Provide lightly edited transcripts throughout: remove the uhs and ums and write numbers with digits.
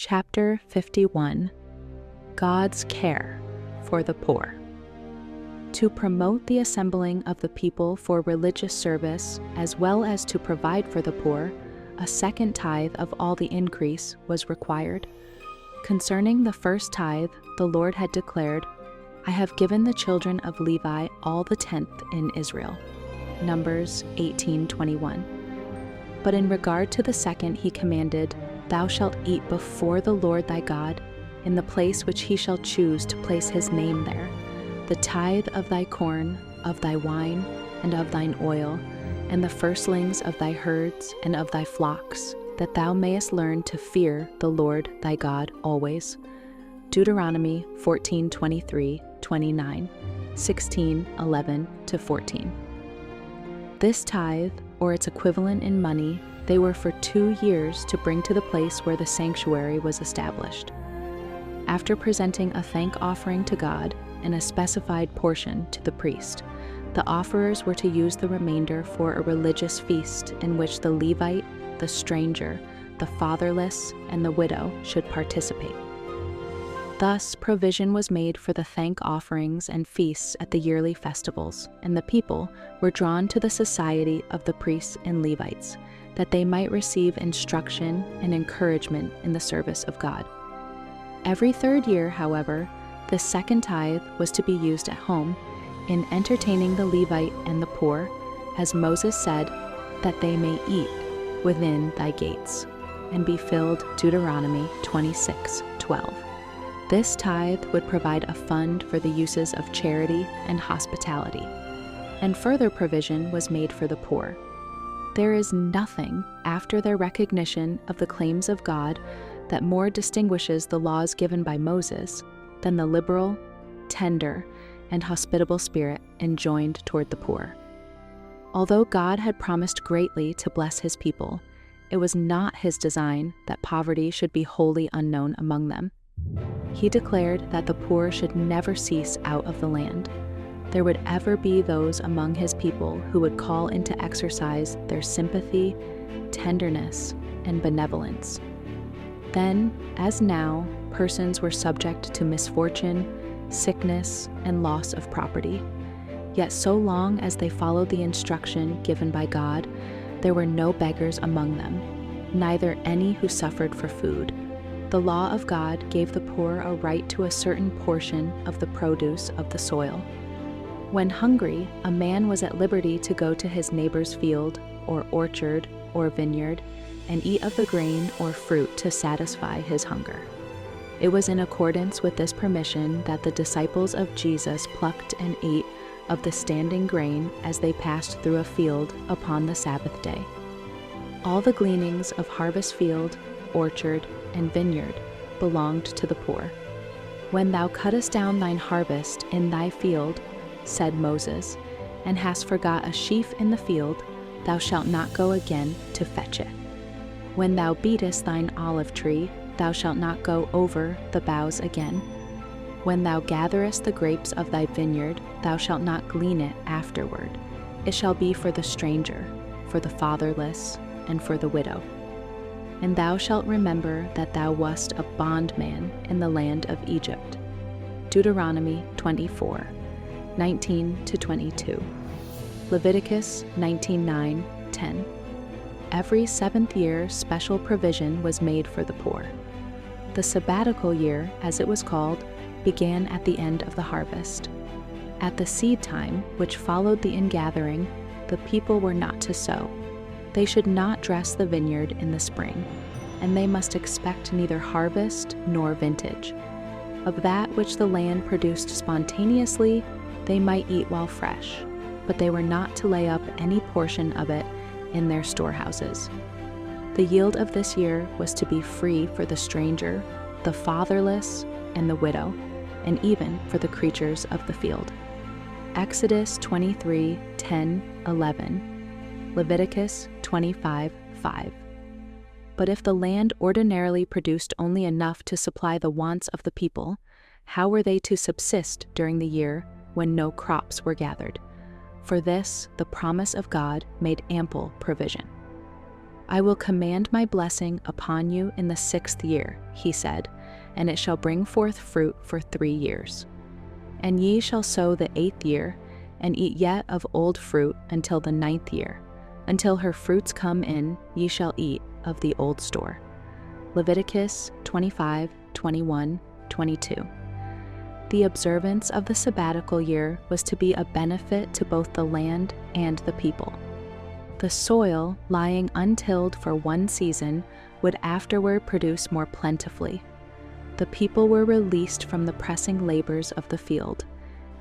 Chapter 51. God's Care for the Poor. To promote the assembling of the people for religious service, as well as to provide for the poor, a second tithe of all the increase was required. Concerning the first tithe, the Lord had declared, "I have given the children of Levi all the tenth in Israel." Numbers 18:21. But in regard to the second he commanded, "Thou shalt eat before the Lord thy God, in the place which he shall choose to place his name there, the tithe of thy corn, of thy wine, and of thine oil, and the firstlings of thy herds and of thy flocks, that thou mayest learn to fear the Lord thy God always." Deuteronomy 14:23, 29, 16:11-14. This tithe, or its equivalent in money, they were for 2 years to bring to the place where the sanctuary was established. After presenting a thank offering to God and a specified portion to the priest, the offerers were to use the remainder for a religious feast in which the Levite, the stranger, the fatherless, and the widow should participate. Thus, provision was made for the thank offerings and feasts at the yearly festivals, and the people were drawn to the society of the priests and Levites, that they might receive instruction and encouragement in the service of God. Every 3rd year, however, the second tithe was to be used at home in entertaining the Levite and the poor, as Moses said, "that they may eat within thy gates," and be filled. Deuteronomy 26:12. This tithe would provide a fund for the uses of charity and hospitality, and further provision was made for the poor. There is nothing, after their recognition of the claims of God, that more distinguishes the laws given by Moses than the liberal, tender, and hospitable spirit enjoined toward the poor. Although God had promised greatly to bless his people, it was not his design that poverty should be wholly unknown among them. He declared that the poor should never cease out of the land. There would ever be those among his people who would call into exercise their sympathy, tenderness, and benevolence. Then, as now, persons were subject to misfortune, sickness, and loss of property. Yet so long as they followed the instruction given by God, there were no beggars among them, neither any who suffered for food. The law of God gave the poor a right to a certain portion of the produce of the soil. When hungry, a man was at liberty to go to his neighbor's field, or orchard, or vineyard, and eat of the grain or fruit to satisfy his hunger. It was in accordance with this permission that the disciples of Jesus plucked and ate of the standing grain as they passed through a field upon the Sabbath day. All the gleanings of harvest field, orchard, and vineyard belonged to the poor. "When thou cuttest down thine harvest in thy field," said Moses, "and hast forgot a sheaf in the field, thou shalt not go again to fetch it. When thou beatest thine olive tree, thou shalt not go over the boughs again. When thou gatherest the grapes of thy vineyard, thou shalt not glean it afterward. It shall be for the stranger, for the fatherless, and for the widow. And thou shalt remember that thou wast a bondman in the land of Egypt." Deuteronomy 24, 19-22. Leviticus 19:9-10. Every 7th year special provision was made for the poor. The sabbatical year, as it was called, began at the end of the harvest. At the seed time, which followed the ingathering, the people were not to sow. They should not dress the vineyard in the spring, and they must expect neither harvest nor vintage. Of that which the land produced spontaneously, they might eat while fresh, but they were not to lay up any portion of it in their storehouses. The yield of this year was to be free for the stranger, the fatherless, and the widow, and even for the creatures of the field. Exodus 23:10-11. Leviticus 25:5. But if the land ordinarily produced only enough to supply the wants of the people, how were they to subsist during the year when no crops were gathered? For this, the promise of God made ample provision. I will command my blessing upon you in the 6th year, he said, and it shall bring forth fruit for 3 years. And ye shall sow the 8th year, and eat yet of old fruit until the 9th year. Until her fruits come in, ye shall eat of the old store. Leviticus 25, 21, 22. The observance of the sabbatical year was to be a benefit to both the land and the people. The soil, lying untilled for 1 season, would afterward produce more plentifully. The people were released from the pressing labors of the field,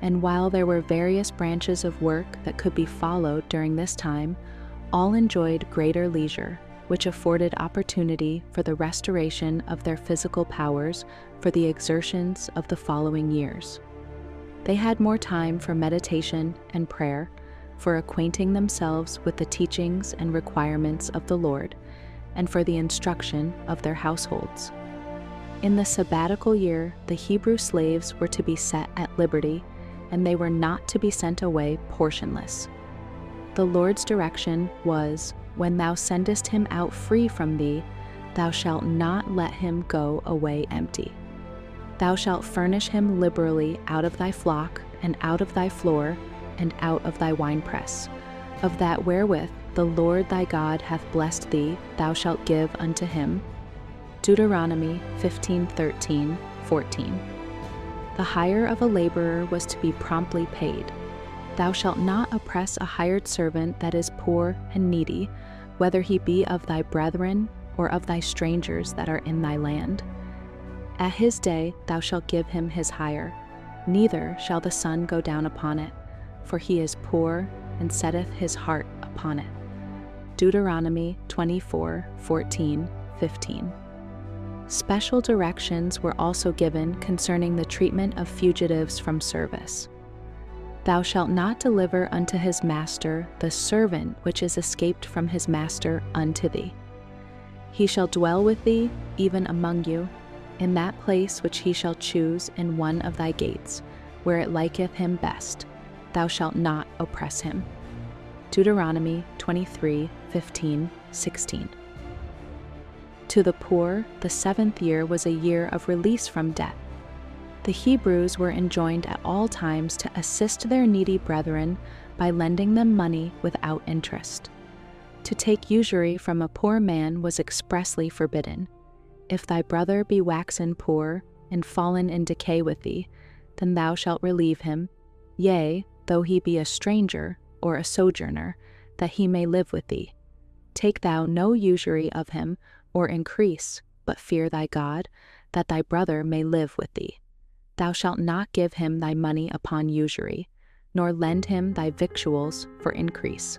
and while there were various branches of work that could be followed during this time, all enjoyed greater leisure, which afforded opportunity for the restoration of their physical powers for the exertions of the following years. They had more time for meditation and prayer, for acquainting themselves with the teachings and requirements of the Lord, and for the instruction of their households. In the sabbatical year, the Hebrew slaves were to be set at liberty, and they were not to be sent away portionless. The Lord's direction was, when thou sendest him out free from thee, thou shalt not let him go away empty. Thou shalt furnish him liberally out of thy flock, and out of thy floor, and out of thy winepress. Of that wherewith the Lord thy God hath blessed thee, thou shalt give unto him. Deuteronomy 15:13, 14. The hire of a laborer was to be promptly paid. Thou shalt not oppress a hired servant that is poor and needy, whether he be of thy brethren or of thy strangers that are in thy land. At his day thou shalt give him his hire, neither shall the sun go down upon it, for he is poor and setteth his heart upon it. Deuteronomy 24:14, 15. Special directions were also given concerning the treatment of fugitives from service. Thou shalt not deliver unto his master the servant which is escaped from his master unto thee. He shall dwell with thee, even among you, in that place which he shall choose in one of thy gates, where it liketh him best. Thou shalt not oppress him. Deuteronomy 23:15, 16. To the poor, the 7th year was a year of release from debt. The Hebrews were enjoined at all times to assist their needy brethren by lending them money without interest. To take usury from a poor man was expressly forbidden. If thy brother be waxen poor and fallen in decay with thee, then thou shalt relieve him, yea, though he be a stranger or a sojourner, that he may live with thee. Take thou no usury of him, or increase, but fear thy God, that thy brother may live with thee. Thou shalt not give him thy money upon usury, nor lend him thy victuals for increase.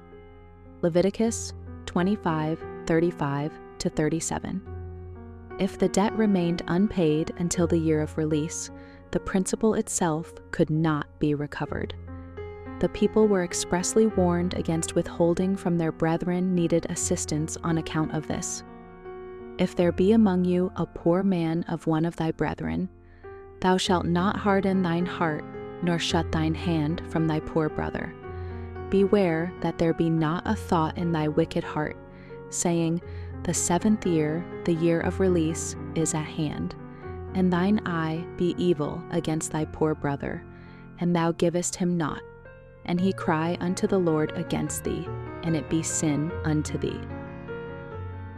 Leviticus 25:35-37. If the debt remained unpaid until the year of release, the principal itself could not be recovered. The people were expressly warned against withholding from their brethren needed assistance on account of this. If there be among you a poor man of one of thy brethren, thou shalt not harden thine heart, nor shut thine hand from thy poor brother. Beware that there be not a thought in thy wicked heart, saying, the 7th year, the year of release, is at hand, and thine eye be evil against thy poor brother, and thou givest him not, and he cry unto the Lord against thee, and it be sin unto thee.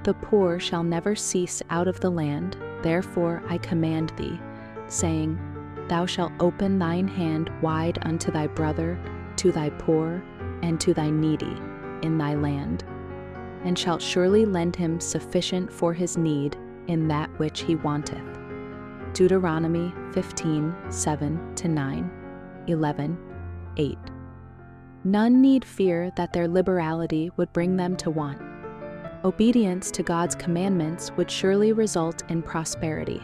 The poor shall never cease out of the land, therefore I command thee, saying, thou shalt open thine hand wide unto thy brother, to thy poor, and to thy needy, in thy land, and shalt surely lend him sufficient for his need in that which he wanteth. Deuteronomy 15:7-9, 11:8. None need fear that their liberality would bring them to want. Obedience to God's commandments would surely result in prosperity.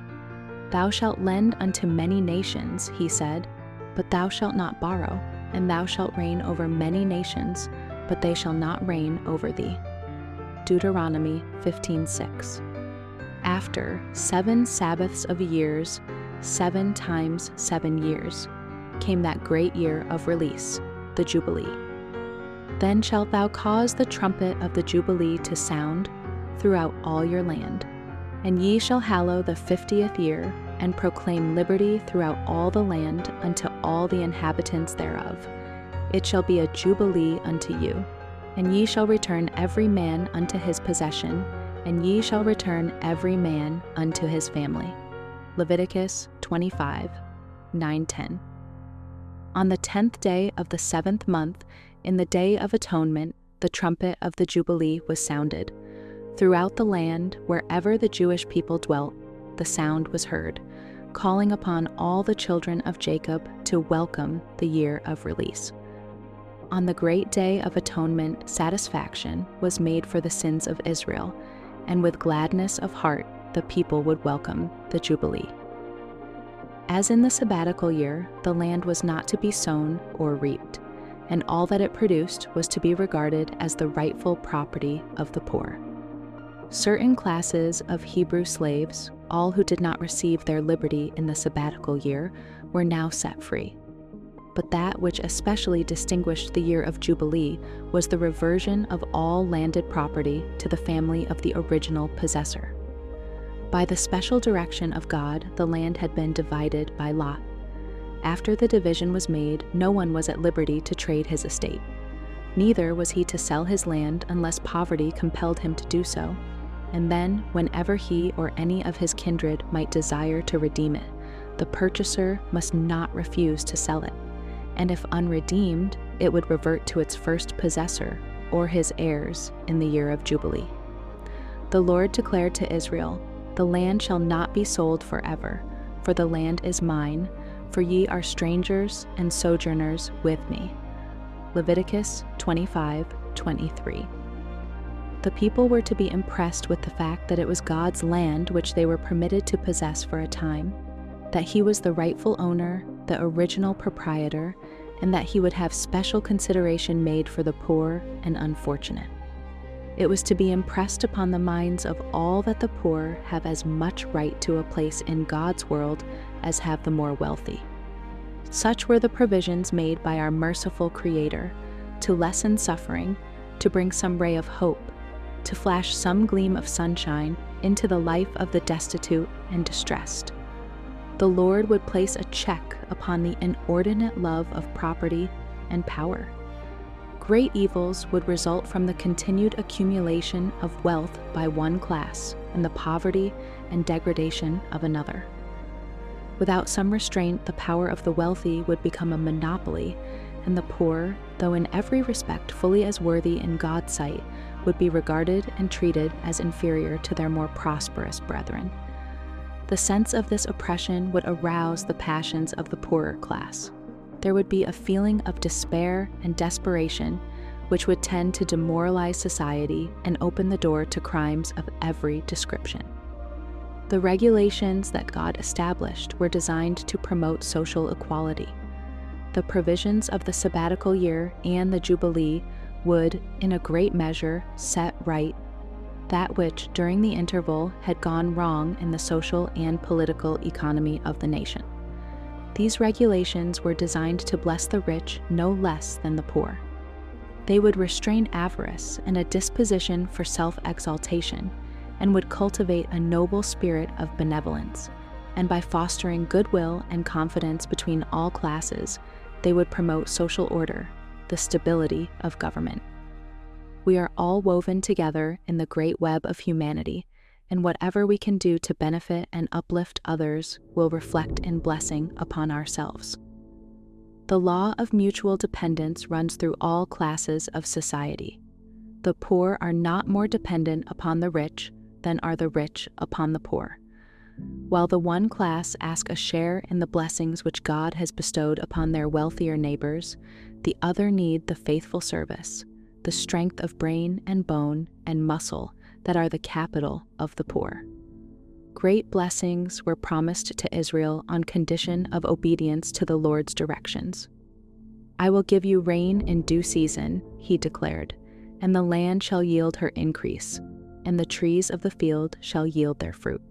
Thou shalt lend unto many nations, he said, but thou shalt not borrow, and thou shalt reign over many nations, but they shall not reign over thee. Deuteronomy 15:6. After 7 Sabbaths of years, 7 times 7 years, came that great year of release, the Jubilee. Then shalt thou cause the trumpet of the Jubilee to sound, throughout all your land. And ye shall hallow the 50th year, and proclaim liberty throughout all the land unto all the inhabitants thereof. It shall be a jubilee unto you. And ye shall return every man unto his possession, and ye shall return every man unto his family. Leviticus 25, 9-10. On the 10th day of the 7th month, in the day of atonement, the trumpet of the Jubilee was sounded. Throughout the land, wherever the Jewish people dwelt, the sound was heard, calling upon all the children of Jacob to welcome the year of release. On the great day of atonement, satisfaction was made for the sins of Israel, and with gladness of heart the people would welcome the Jubilee. As in the sabbatical year, the land was not to be sown or reaped, and all that it produced was to be regarded as the rightful property of the poor. Certain classes of Hebrew slaves, all who did not receive their liberty in the sabbatical year, were now set free. But that which especially distinguished the year of Jubilee was the reversion of all landed property to the family of the original possessor. By the special direction of God, the land had been divided by lot. After the division was made, no one was at liberty to trade his estate. Neither was he to sell his land unless poverty compelled him to do so. And then, whenever he or any of his kindred might desire to redeem it, the purchaser must not refuse to sell it. And if unredeemed, it would revert to its first possessor or his heirs in the year of Jubilee. The Lord declared to Israel, "The land shall not be sold forever, for the land is mine, for ye are strangers and sojourners with me." Leviticus 25:23. The people were to be impressed with the fact that it was God's land which they were permitted to possess for a time, that he was the rightful owner, the original proprietor, and that he would have special consideration made for the poor and unfortunate. It was to be impressed upon the minds of all that the poor have as much right to a place in God's world as have the more wealthy. Such were the provisions made by our merciful Creator to lessen suffering, to bring some ray of hope, to flash some gleam of sunshine into the life of the destitute and distressed. The Lord would place a check upon the inordinate love of property and power. Great evils would result from the continued accumulation of wealth by one class and the poverty and degradation of another. Without some restraint, the power of the wealthy would become a monopoly, and the poor, though in every respect fully as worthy in God's sight, would be regarded and treated as inferior to their more prosperous brethren. The sense of this oppression would arouse the passions of the poorer class. There would be a feeling of despair and desperation which would tend to demoralize society and open the door to crimes of every description. The regulations that God established were designed to promote social equality. The provisions of the sabbatical year and the Jubilee would, in a great measure, set right that which, during the interval, had gone wrong in the social and political economy of the nation. These regulations were designed to bless the rich no less than the poor. They would restrain avarice and a disposition for self-exaltation, and would cultivate a noble spirit of benevolence, and by fostering goodwill and confidence between all classes, they would promote social order, the stability of government. We are all woven together in the great web of humanity, and whatever we can do to benefit and uplift others will reflect in blessing upon ourselves. The law of mutual dependence runs through all classes of society. The poor are not more dependent upon the rich than are the rich upon the poor. While the one class ask a share in the blessings which God has bestowed upon their wealthier neighbors, the other need the faithful service, the strength of brain and bone and muscle that are the capital of the poor. Great blessings were promised to Israel on condition of obedience to the Lord's directions. "I will give you rain in due season," he declared, "and the land shall yield her increase, and the trees of the field shall yield their fruit.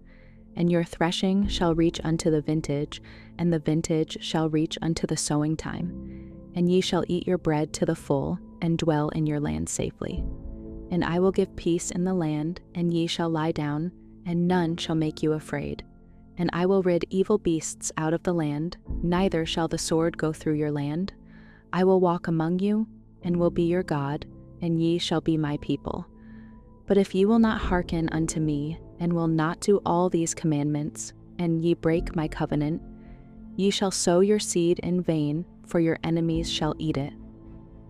And your threshing shall reach unto the vintage, and the vintage shall reach unto the sowing time. And ye shall eat your bread to the full, and dwell in your land safely. And I will give peace in the land, and ye shall lie down, and none shall make you afraid. And I will rid evil beasts out of the land, neither shall the sword go through your land. I will walk among you, and will be your God, and ye shall be my people. But if ye will not hearken unto me, and will not do all these commandments, and ye break my covenant, ye shall sow your seed in vain, for your enemies shall eat it.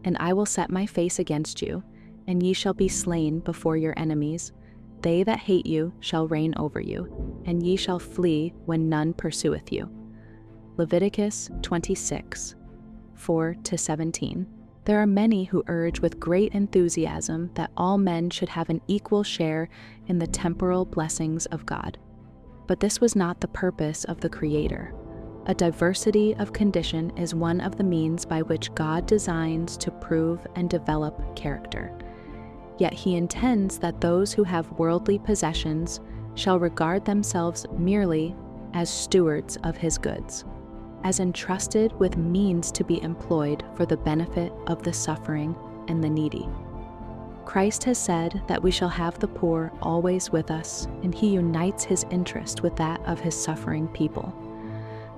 And I will set my face against you, and ye shall be slain before your enemies. They that hate you shall reign over you, and ye shall flee when none pursueth you. Leviticus 26, 4-17. There are many who urge with great enthusiasm that all men should have an equal share in the temporal blessings of God. But this was not the purpose of the Creator. A diversity of condition is one of the means by which God designs to prove and develop character. Yet He intends that those who have worldly possessions shall regard themselves merely as stewards of His goods, as entrusted with means to be employed for the benefit of the suffering and the needy. Christ has said that we shall have the poor always with us, and He unites His interest with that of His suffering people.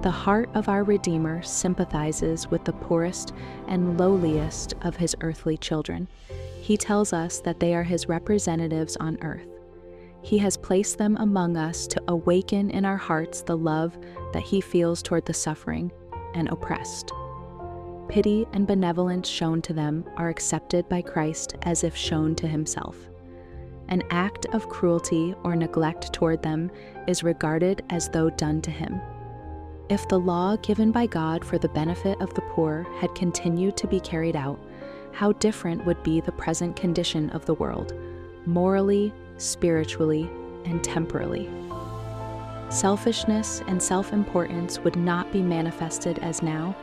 The heart of our Redeemer sympathizes with the poorest and lowliest of His earthly children. He tells us that they are His representatives on earth. He has placed them among us to awaken in our hearts the love that He feels toward the suffering and oppressed. Pity and benevolence shown to them are accepted by Christ as if shown to Himself. An act of cruelty or neglect toward them is regarded as though done to Him. If the law given by God for the benefit of the poor had continued to be carried out, how different would be the present condition of the world, morally, spiritually, and temporally. Selfishness and self-importance would not be manifested as now,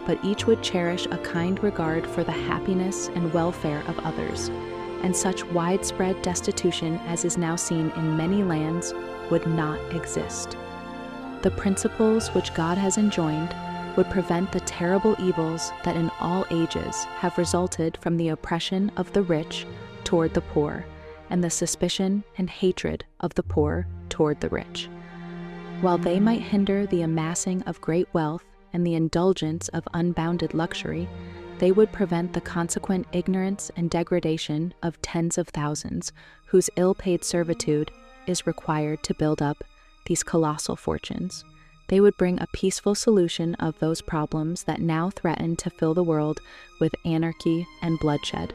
but each would cherish a kind regard for the happiness and welfare of others, and such widespread destitution as is now seen in many lands would not exist. The principles which God has enjoined would prevent the terrible evils that in all ages have resulted from the oppression of the rich toward the poor, and the suspicion and hatred of the poor toward the rich. While they might hinder the amassing of great wealth and the indulgence of unbounded luxury, they would prevent the consequent ignorance and degradation of tens of thousands whose ill-paid servitude is required to build up these colossal fortunes. They would bring a peaceful solution of those problems that now threaten to fill the world with anarchy and bloodshed.